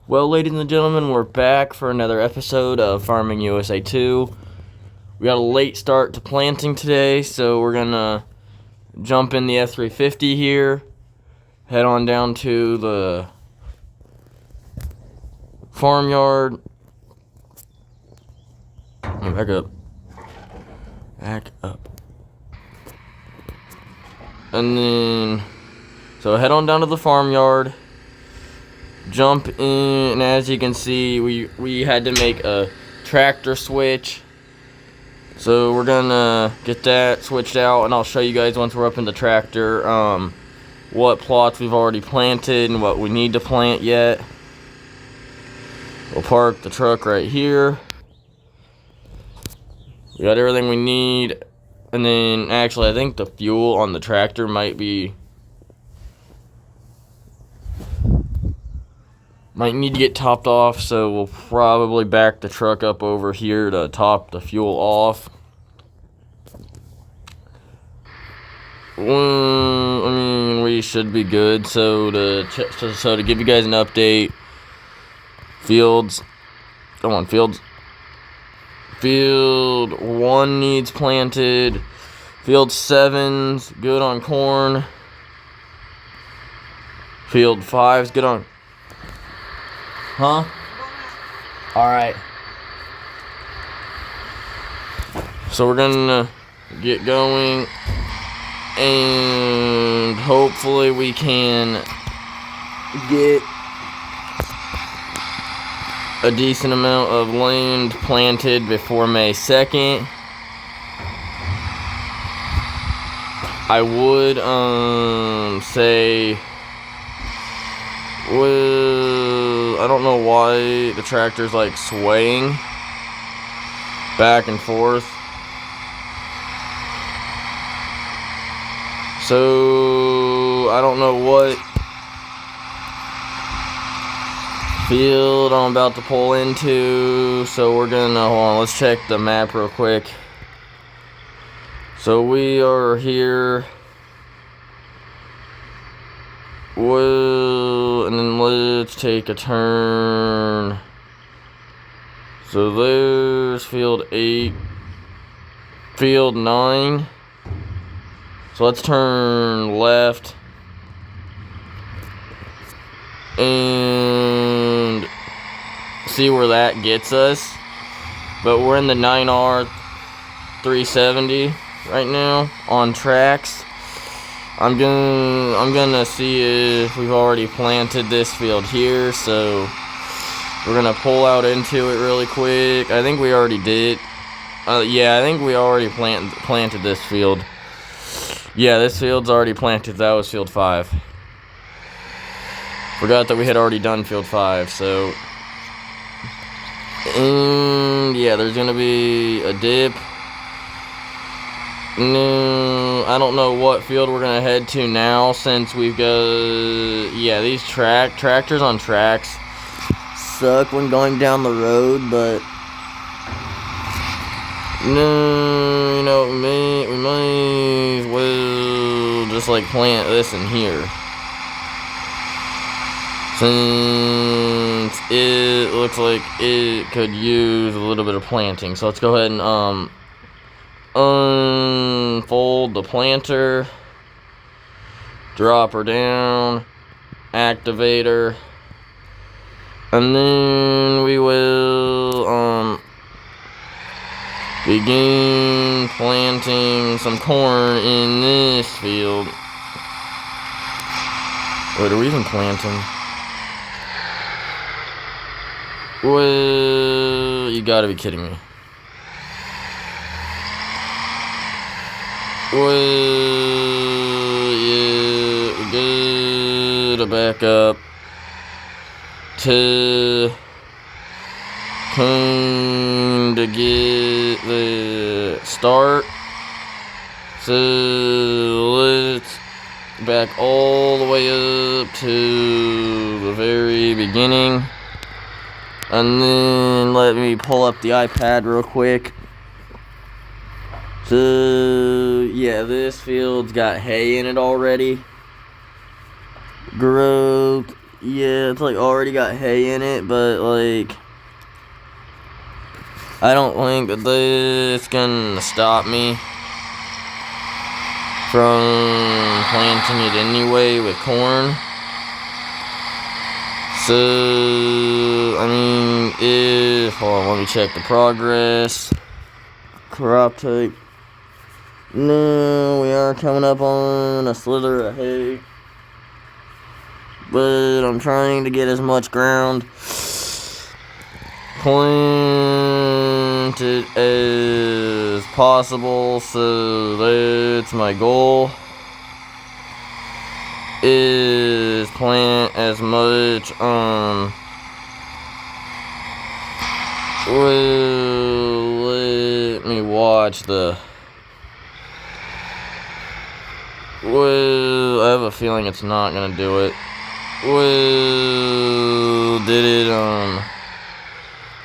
Well, ladies and gentlemen, we're back for another episode of Farming USA 2. We got a late start to planting today, so we're gonna jump in the F350 here, head on down to the farmyard. Back up. And then, so head on down to the farmyard. Jump in, and as you can see, we had to make a tractor switch. So we're gonna get that switched out, and I'll show you guys once we're up in the tractor what plots we've already planted and what we need to plant yet. We'll park the truck right here. We got everything we need, and then actually I think the fuel on the tractor might need to get topped off, so we'll probably back the truck up over here to top the fuel off. I mean, we should be good. So to give you guys an update, fields. Field 1 needs planted. Field 7's good on corn. Field 5's good on. Huh? Alright. So we're gonna get going, and hopefully we can get a decent amount of land planted before May 2nd. I would say, well, I don't know why the tractor's like swaying back and forth. So I don't know what field I'm about to pull into. So we're gonna, hold on, let's check the map real quick. So we are here. Well, and then let's take a turn. So there's field 8, field 9. So let's turn left and see where that gets us. But we're in the 9R 370 right now on tracks. I'm gonna see if we've already planted this field here, so we're gonna pull out into it really quick. I think we already did. Yeah, I think we already planted this field. Yeah, this field's already planted. That was field 5. Forgot that we had already done field 5, so. And yeah, there's gonna be a dip. No, I don't know what field we're gonna head to now, since we've got, yeah, these tractors on tracks suck when going down the road, but no, you know, we might as well just like plant this in here, since it looks like it could use a little bit of planting. So let's go ahead and unfold the planter, drop her down, activate her, and then we will begin planting some corn in this field. Wait, are we even planting? Well, you gotta be kidding me. Well, yeah, we gotta back up to kind of get the start. So let's back all the way up to the very beginning, and then let me pull up the iPad real quick. So yeah, this field's got hay in it already. Growth yeah, it's like already got hay in it, but like I don't think that this gonna stop me from planting it anyway with corn. So, I mean, hold on, let me check the progress. Crop type. No, we are coming up on a slither of hay. But I'm trying to get as much ground planted as possible, so that's my goal, is plant as much, let me watch I have a feeling it's not gonna do it. Did it,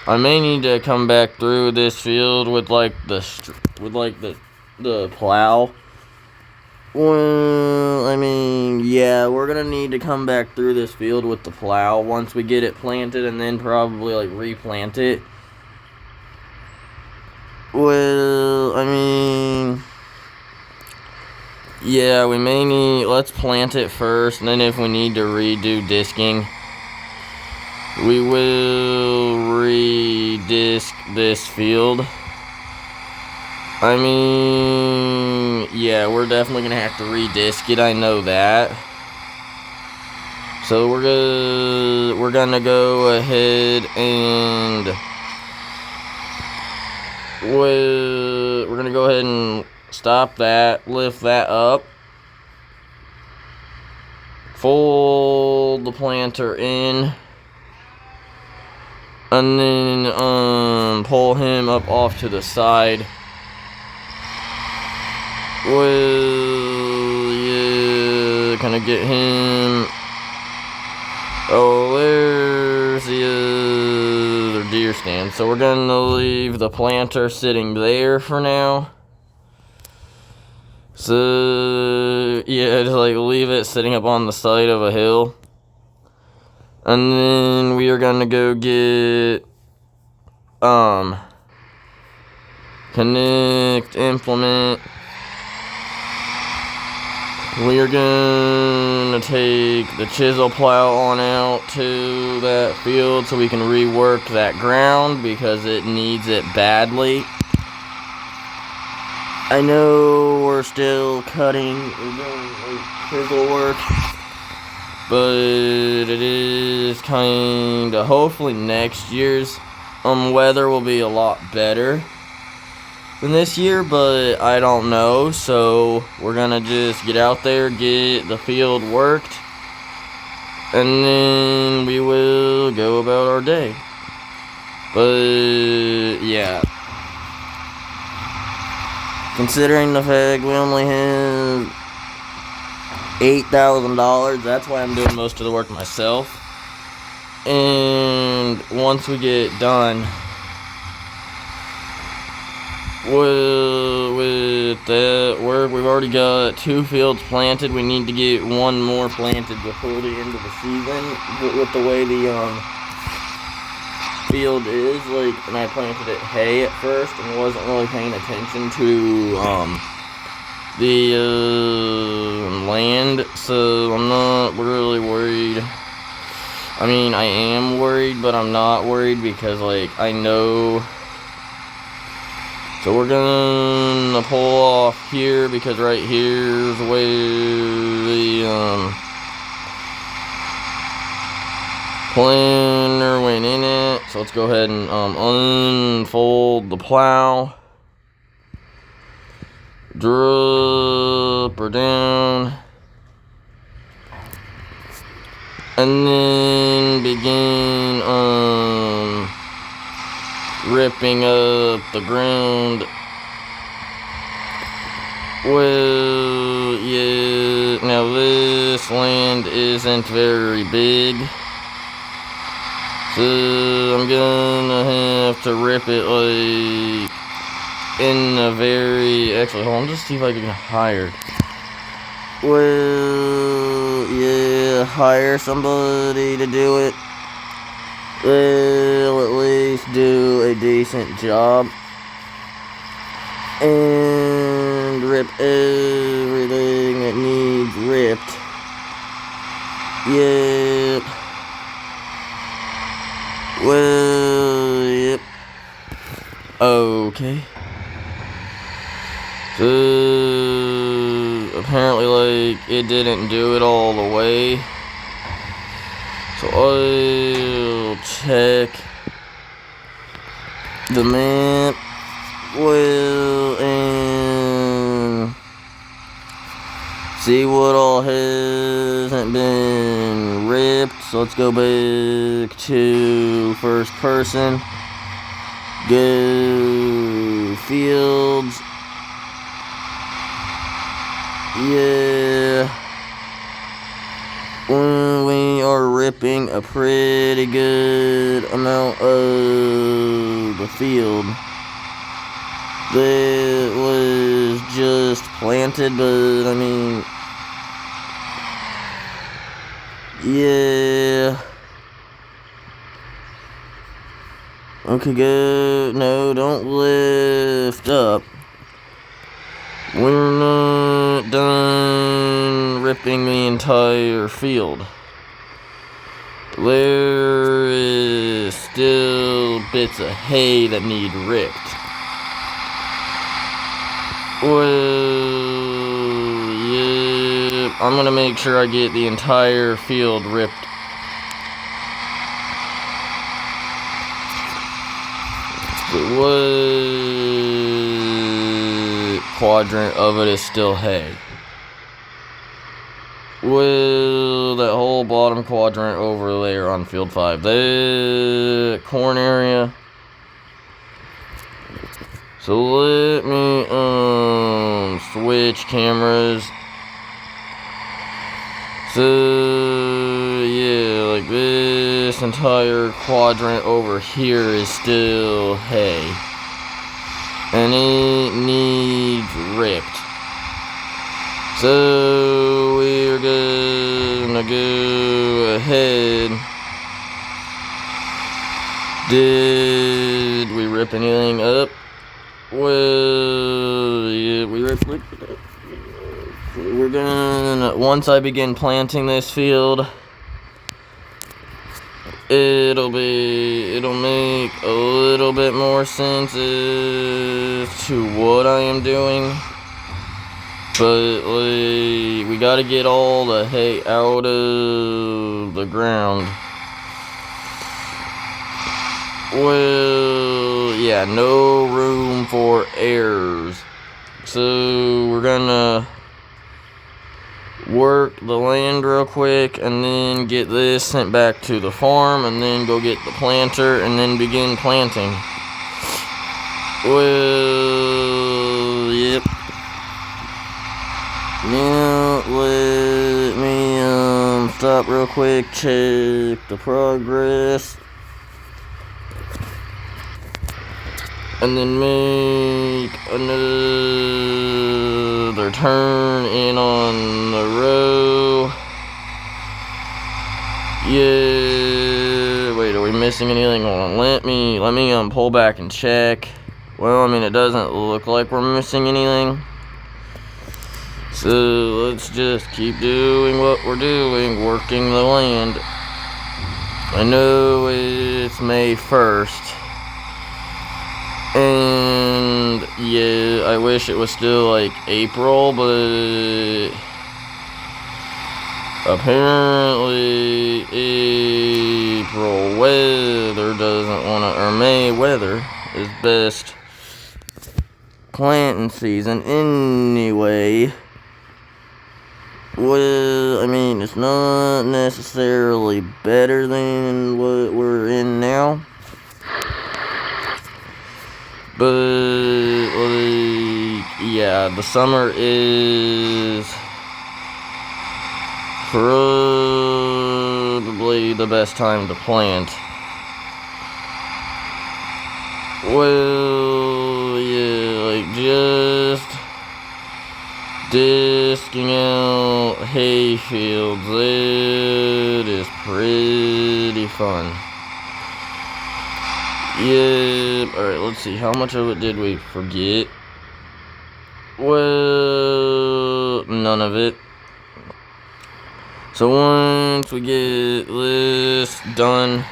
I may need to come back through this field with like the plow. Well, I mean, yeah, we're gonna need to come back through this field with the plow once we get it planted, and then probably like replant it. Well, I mean, yeah, we may need, let's plant it first, and then if we need to redo disking, we will re-disc this field. I mean, yeah, we're definitely gonna have to re-disc it, I know that. So we're gonna go ahead and we're gonna go ahead and stop that, lift that up, fold the planter in, and then pull him up off to the side. Well, yeah, kind of get him. Oh, there's the other deer stand. So we're gonna leave the planter sitting there for now. So yeah, just like leave it sitting up on the side of a hill. And then we are gonna go get connect implement. We are gonna take the chisel plow on out to that field so we can rework that ground because it needs it badly. I know we're still cutting, we're doing chisel work, but it is kinda, hopefully next year's weather will be a lot better than this year, but I don't know, so we're gonna just get out there, get the field worked, and then we will go about our day. But yeah, considering the fact we only have $8,000, that's why I'm doing most of the work myself. And once we get done with that work, we've already got 2 fields planted. We need to get 1 more planted before the end of the season. But with the way the field is, like, and I planted it hay at first and wasn't really paying attention to the land, so I'm not really worried. I mean, I am worried, but I'm not worried because, like, I know. So we're gonna pull off here because right here's where the planter went in it. So let's go ahead and unfold the plow, drop her down, and then begin ripping up the ground. Well, yeah, now this land isn't very big, so I'm gonna have to rip it like in a very, actually hold on, just see if I can hire. Well, yeah, to hire somebody to do it, they'll at least do a decent job and rip everything that needs ripped. Yep. Well, yep. Okay. So, apparently, like, it didn't do it all the way. So, I'll check the map. Well, and see what all hasn't been ripped. So let's go back to first person. Go fields. Yeah. We are ripping a pretty good amount of the field that was just planted, but I mean, yeah. Okay, go. No, don't lift up. We're not done ripping the entire field. There is still bits of hay that need ripped. Well, yeah, I'm gonna make sure I get the entire field ripped. What quadrant of it is still hay? Well, that whole bottom quadrant over there on field 5, the corn area. So let me switch cameras. So yeah, like this entire quadrant over here is still hay, and it needs ripped. So we're gonna go ahead. Did we rip anything up? Well, yeah, we ripped. We're gonna, once I begin planting this field, it'll make a little bit more sense as to what I am doing. But like, we gotta get all the hay out of the ground. Well, yeah, no room for errors. So we're gonna work the land real quick and then get this sent back to the farm and then go get the planter and then begin planting. Well, yep. Now let me stop real quick, check the progress, and then make another turn in on the row. Yeah, wait, are we missing anything? Hold on, let me pull back and check. Well, I mean, it doesn't look like we're missing anything. So let's just keep doing what we're doing, working the land. I know it's May 1st. And yeah, I wish it was still like April, but apparently April weather doesn't want to, or May weather is best planting season anyway. Well, I mean, it's not necessarily better than what we're in now. But, like, yeah, the summer is probably the best time to plant. Well, yeah, like, just disking out hay fields. It is pretty fun. Yep. Alright, let's see. How much of it did we forget? Well, none of it. So once we get this done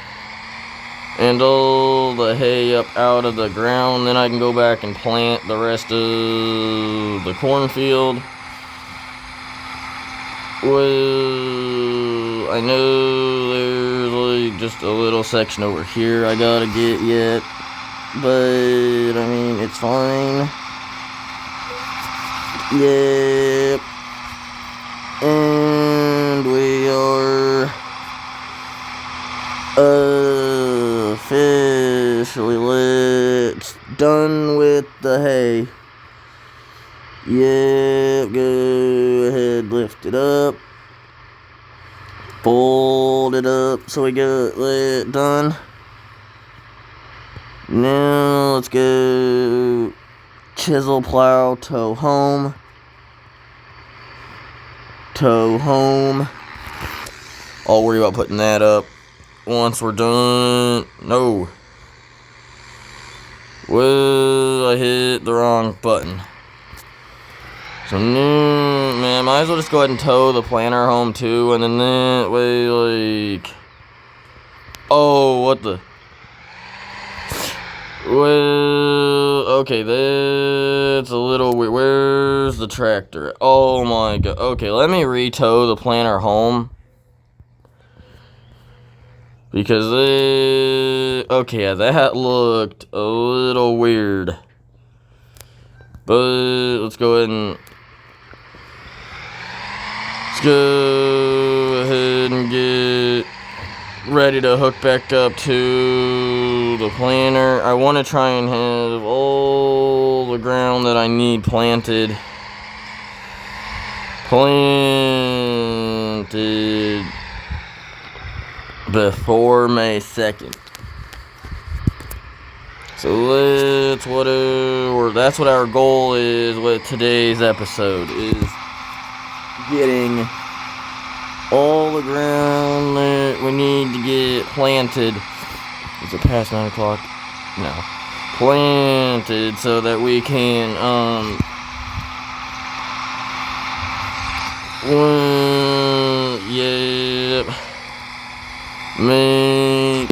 and all the hay up out of the ground, then I can go back and plant the rest of the cornfield. Well, I know there's like just a little section over here I gotta get yet, but I mean, it's fine. Yep. And we are officially done with the hay. Yep, go ahead, lift it up. Fold it up so we got that done. Now let's go chisel, plow, tow home. Tow home. I'll worry about putting that up once we're done. No. Well, I hit the wrong button. So, man, might as well just go ahead and tow the planter home too, and then that way, like... Oh, what the... Well, okay, that's a little weird. Where's the tractor? Oh my god. Okay, let me re-tow the planter home. Because okay, yeah, that looked a little weird. But let's go ahead and get ready to hook back up to the planter. I want to try and have all the ground that I need planted before May 2nd. So that's what our goal is with today's episode, is getting all the ground that we need to get planted. Is it past 9 o'clock? No. Planted so that we can, make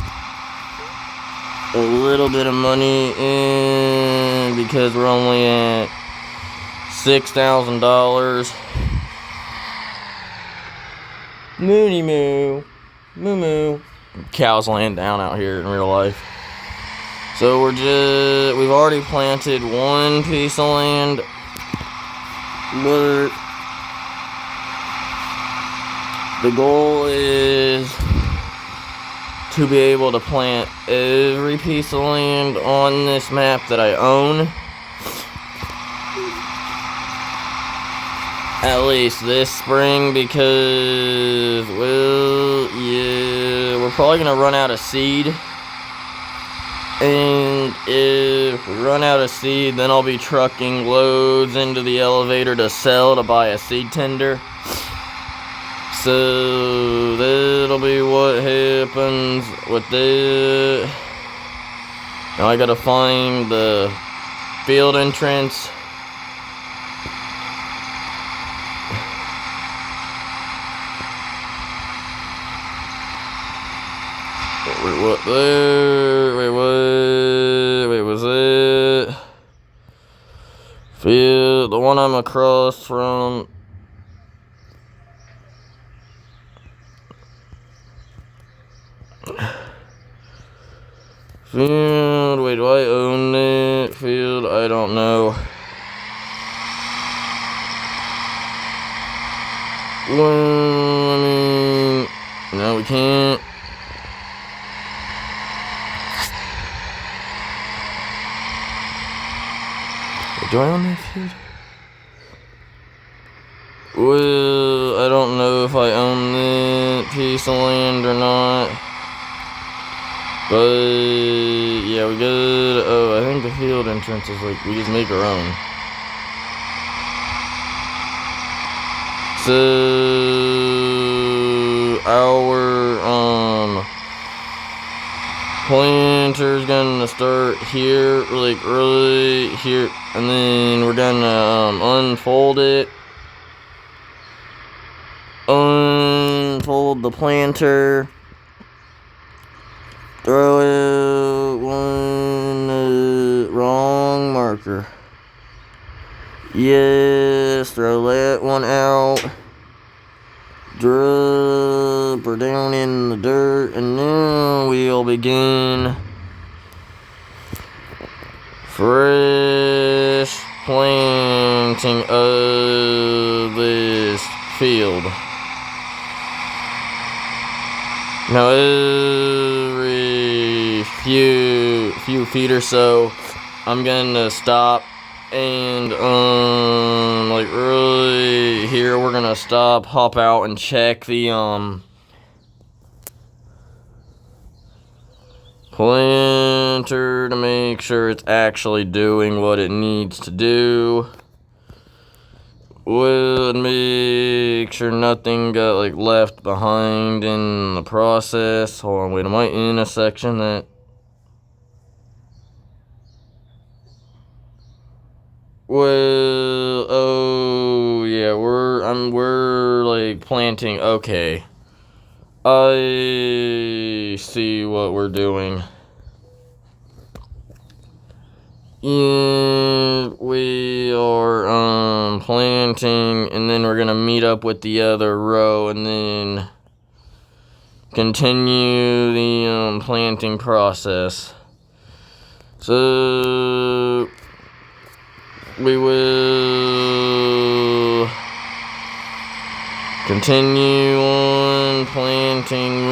a little bit of money in, because we're only at $6,000. Moony moo. Moo moo. Cows laying down out here in real life. So we've already planted one piece of land, but the goal is to be able to plant every piece of land on this map that I own. At least this spring, because, well, yeah, we're probably going to run out of seed. And if we run out of seed, then I'll be trucking loads into the elevator to sell to buy a seed tender. So that'll be what happens with this. Now I gotta find the field entrance. Wait, was it? Field, the one I'm across from. Field, wait, do I own it? Field, I don't know. Well, I mean, no, we can't. Do I own that field? Well, I don't know if I own that piece of land or not. But, yeah, we got, I think the field entrance is like, we just make our own. So our planter's gonna start here, like early here, and then we're gonna unfold it. Unfold the planter. Throw out one wrong marker. Yes, throw that one out. Drop her down in the dirt, and then we'll begin fresh planting of this field. Now every few feet or so, I'm gonna stop and like really here we're gonna stop, hop out, and check the planter to make sure it's actually doing what it needs to do. We'll make sure nothing got like left behind in the process. Hold on, wait, am I in a section that oh yeah, we're like planting. Okay, I see what we're doing. And we are planting, and then we're gonna meet up with the other row and then continue the planting process. So we will continue on planting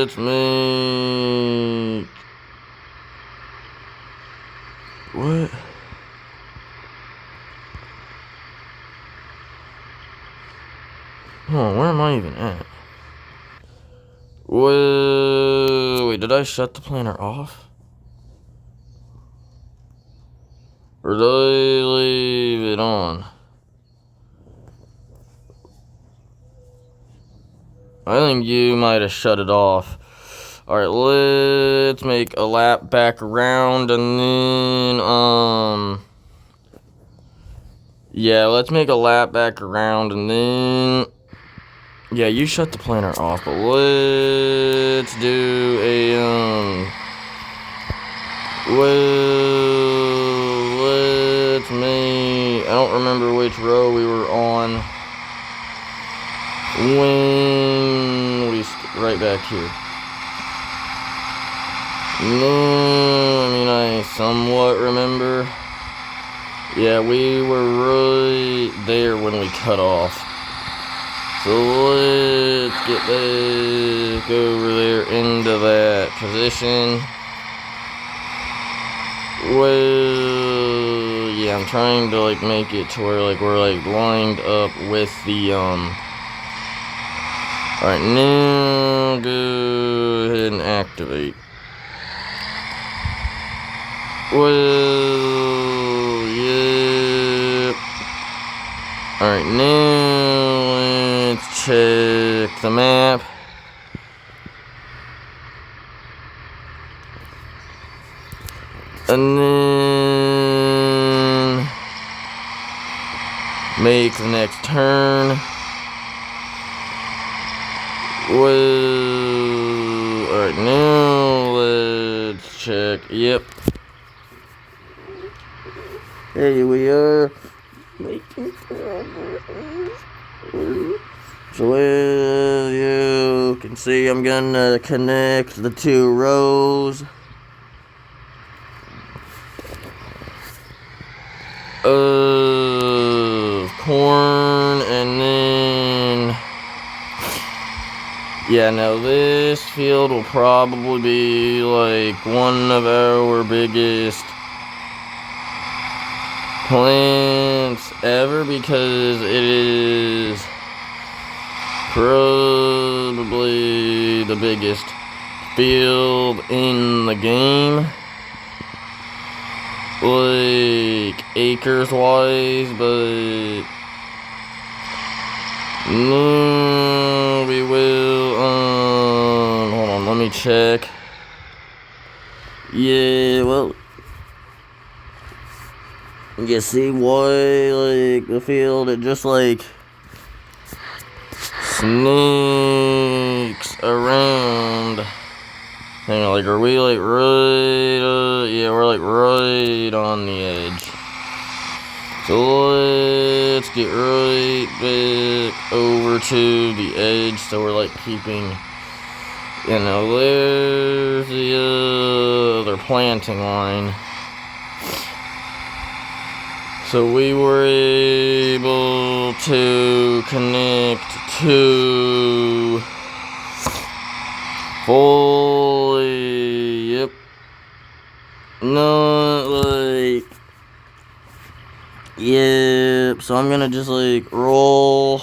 let's make what? Oh, where am I even at? Whoa, wait, did I shut the planter off? Or did I leave it on? I think you might have shut it off. Alright, let's make a lap back around, and then, yeah, let's make a lap back around, and then, yeah, you shut the planter off, but let's do a, let's make, I don't remember which row we were on when we, right back here. No, I mean, I somewhat remember. Yeah, we were right there when we cut off. So let's get back over there into that position. Well, yeah, I'm trying to like make it to where like we're like lined up with the Alright, now go ahead and activate. Well, yep. Alright, now let's check the map. And then make the next turn. Well, alright, now let's check. Yep. There we are. Making progress. So as you can see, I'm gonna connect the two rows of corn, and then yeah, now this field will probably be like one of our biggest plants ever, because it is probably the biggest field in the game. like acres wise, but no, we will. Hold on, let me check. Yeah, well, you see why, like, the field, it just, like, snakes around. Hang on, like, are we, like, right, yeah, we're, like, right on the edge. So, let's get right back over to the edge, so we're, like, keeping, you know, there's the other planting line. So we were able to connect to fully, yep, not like, yep, so I'm gonna just like roll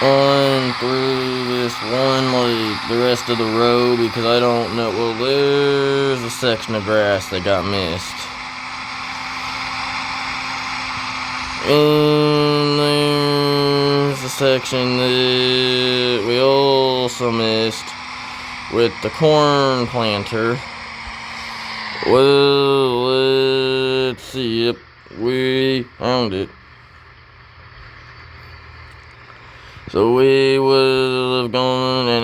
on through this one, like the rest of the row, because I don't know, well, there's a section of grass that got missed. And there's a section that we also missed with the corn planter. Well, let's see. Yep, we found it. So we would have gone an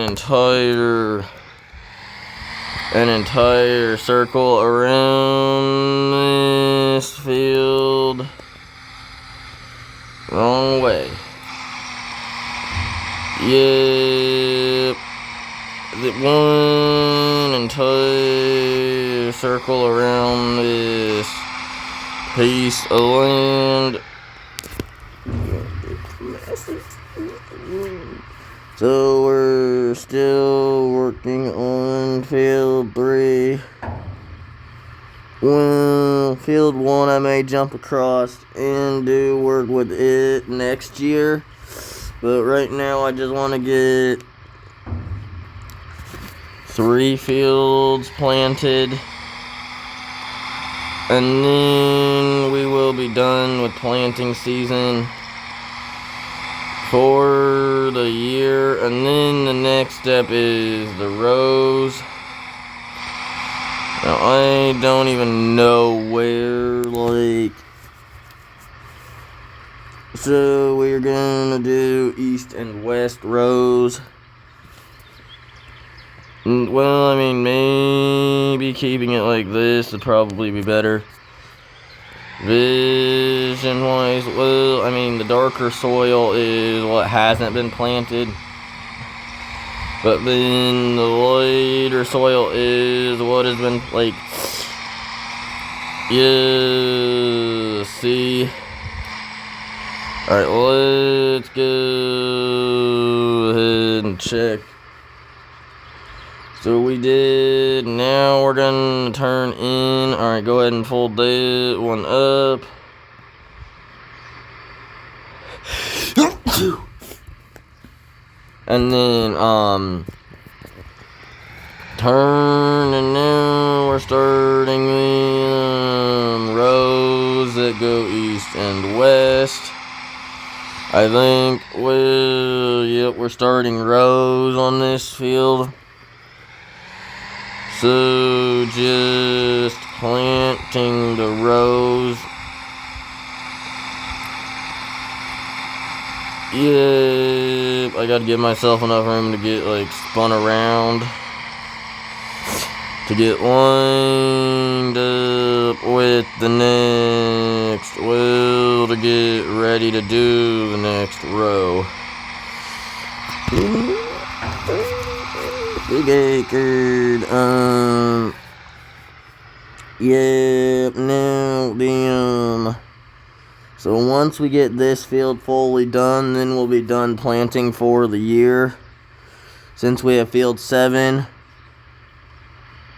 entire circle around this field. Wrong way. Yep. The one entire circle around this piece of land. So we're still working on field 3. Well, field 1 I may jump across and do work with it next year. But right now I just want to get 3 fields planted. And then we will be done with planting season for the year. And then the next step is the rows. Now, I don't even know where, like, so we're gonna do east and west rows. Well, I mean, maybe keeping it like this would probably be better. Vision-wise, well, I mean, the darker soil is what hasn't been planted. But then the lighter soil is what has been, like, yeah, see. Alright, let's go ahead and check. So we did, now we're gonna turn in. Alright, go ahead and fold that one up. And then, turn, and now we're starting the rows that go east and west. I think, well, yep, we're starting rows on this field. So, just planting the rows. Yep, I gotta give myself enough room to get, like, spun around. To get lined up with the next, well, to get ready to do the next row. Big acred, yep, now, so once we get this field fully done, then we'll be done planting for the year. Since we have field 7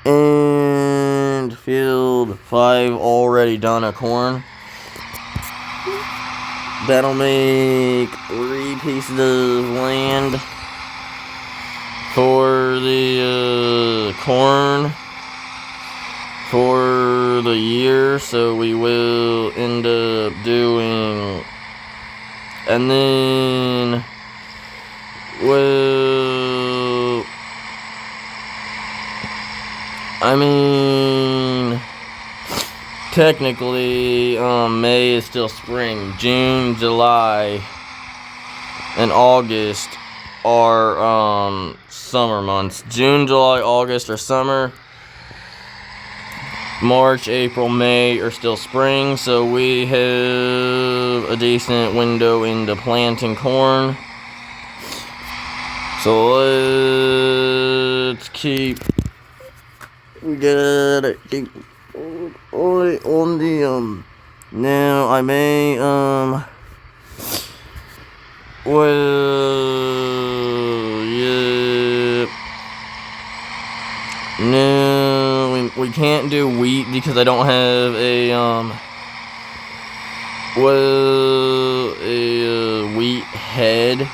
and field 5 already done of corn, that'll make 3 pieces of land for the corn. for the year, so we will end up doing, and then well, I mean, technically May is still spring. June, July, and August are summer months. June, July, August are summer. March, April, May are still spring, so we have a decent window into planting corn. So let's keep, we gotta keep on the now I may well, yeah, no, we can't do wheat because I don't have a wheat head.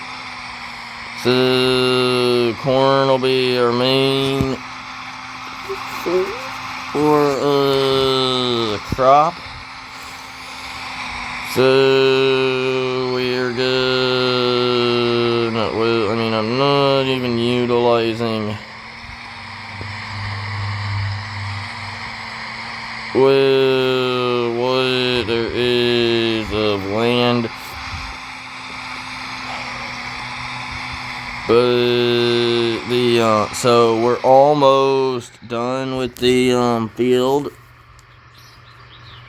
So corn will be our main crop. So we're good. Well, I mean, I'm not even utilizing what there is of land, but so we're almost done with the field.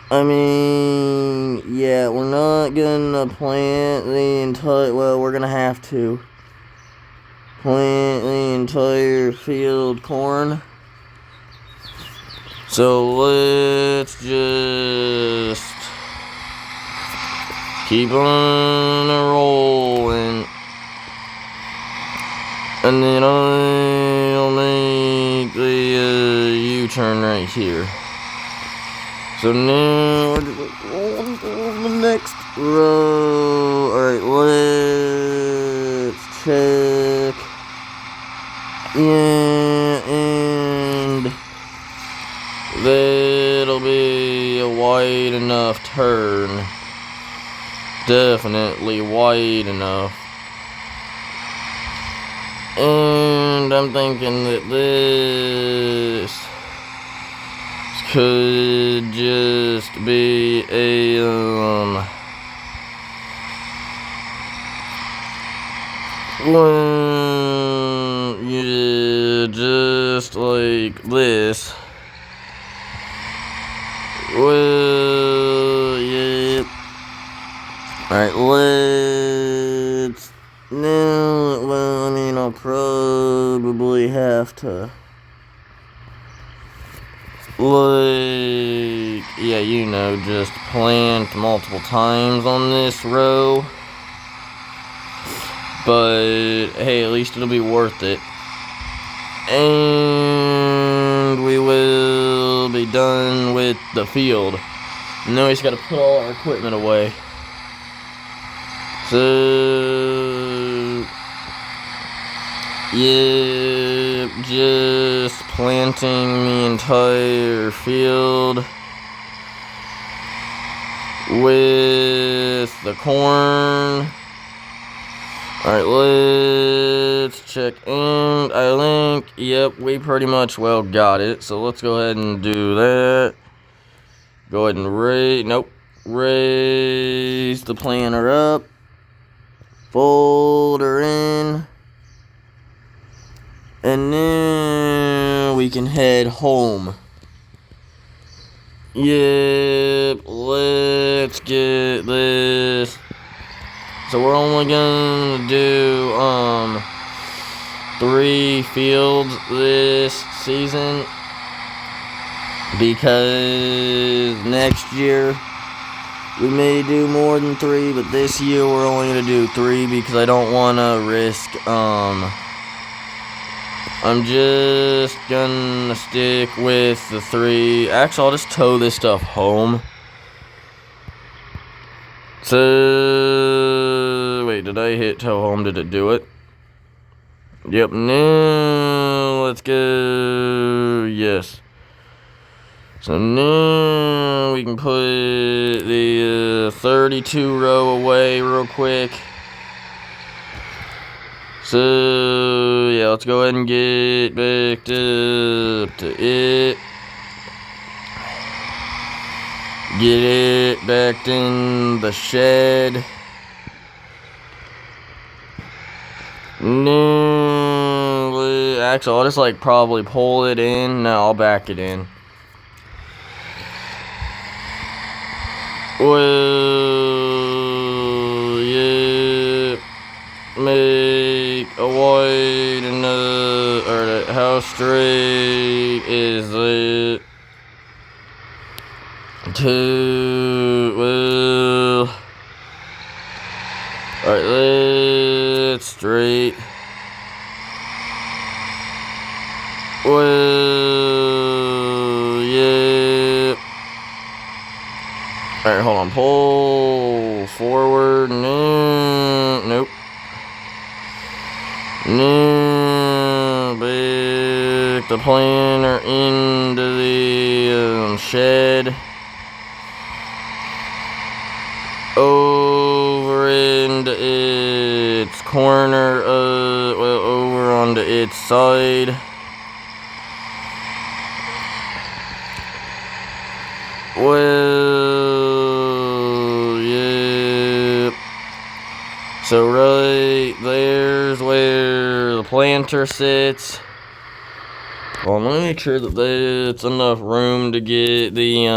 I mean, yeah, we're not gonna plant the entire, well, we're gonna have to plant the entire field corn. So let's just keep on rolling, and then I'll make the U-turn right here. So now we're on the next row. Alright, let's check. Yeah, and that'll be a wide enough turn. Definitely wide enough. And I'm thinking that this could just be a yeah, just like this. Well, yeah. Alright, let's now, well, I mean, I'll probably have to, like, yeah, you know, just plant multiple times on this row. But hey, at least it'll be worth it. And we will be done with the field. Now we just gotta put all our equipment away. So yeah, just planting the entire field with the corn. Alright, let's check in. I think, yep, we pretty much well got it. So let's go ahead and do that. Go ahead and raise the planter up. Fold her in. And then we can head home. Yep, let's get this. So we're only gonna do 3 fields this season because next year we may do more than 3, but this year we're only gonna do 3 because I don't wanna risk I'm just gonna stick with the 3. Actually, I'll just tow this stuff home. So, wait, did I hit tow home? Did it do it? Yep, now let's go. Yes. So now we can put the 32 row away real quick. So yeah, let's go ahead and get back to it. Get it back in the shed. No, actually, I'll just like probably pull it in. No, I'll back it in. Well, yeah, make a wide and or how straight is it? Well, alright, let's straight. Well, yeah. Alright, hold on. Pull forward. No, nope. No, back the planter into the shed. Over into its corner. Well, over onto its side. Well, yeah. So right there's where the planter sits. Well, let me make sure that that's enough room to get the,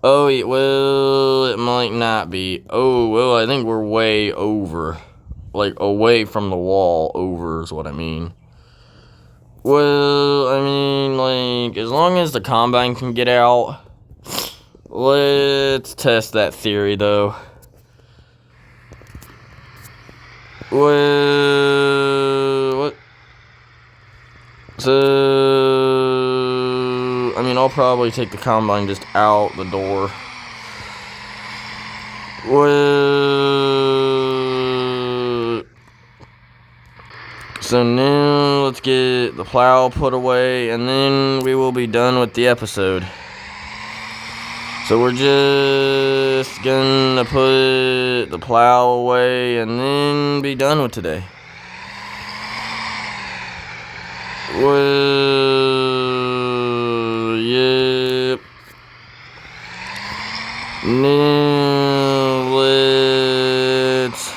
oh, yeah, well, it might not be. Oh, well, I think we're way over. Like, away from the wall, over is what I mean. Well, I mean, like, as long as the combine can get out, let's test that theory, though. Well, what? So, I mean, I'll probably take the combine just out the door. Well, so now let's get the plow put away, and then we will be done with the episode. So we're just gonna put the plow away and then be done with today. Well, yep. Now let's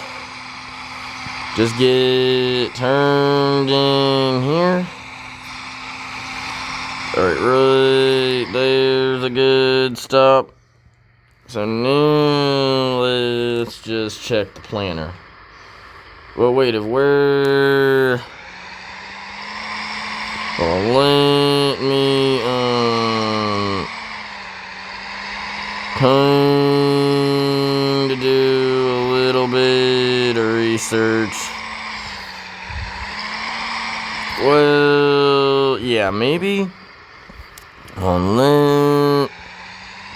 just get turned in here. Alright, right there's a good stop. So now let's just check the planter. Well, wait, if we're... Well, let me, kind of do a little bit of research. Well, yeah, maybe.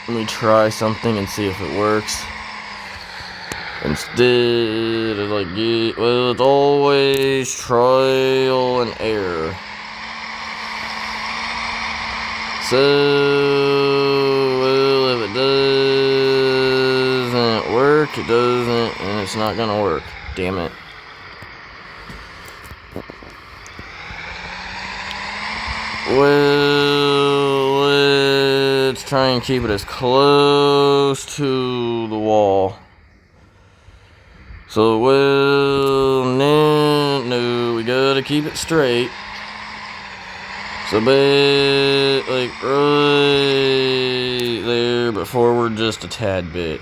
Let me try something and see if it works. Instead of like, well, it's always trial and error. So, well, if it doesn't work, it doesn't, and it's not gonna work. Damn it. Well, let's try and keep it as close to the wall. So, well, no, we gotta keep it straight. So, like, right there, but forward just a tad bit.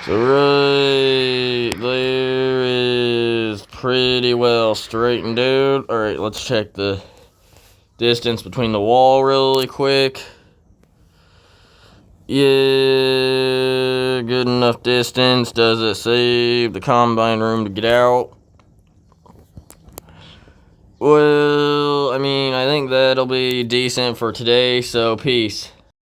So, right there is pretty well straightened out. Alright, let's check the distance between the wall really quick. Yeah, good enough distance. Does it save the combine room to get out? Well, I mean, I think that'll be decent for today, so peace.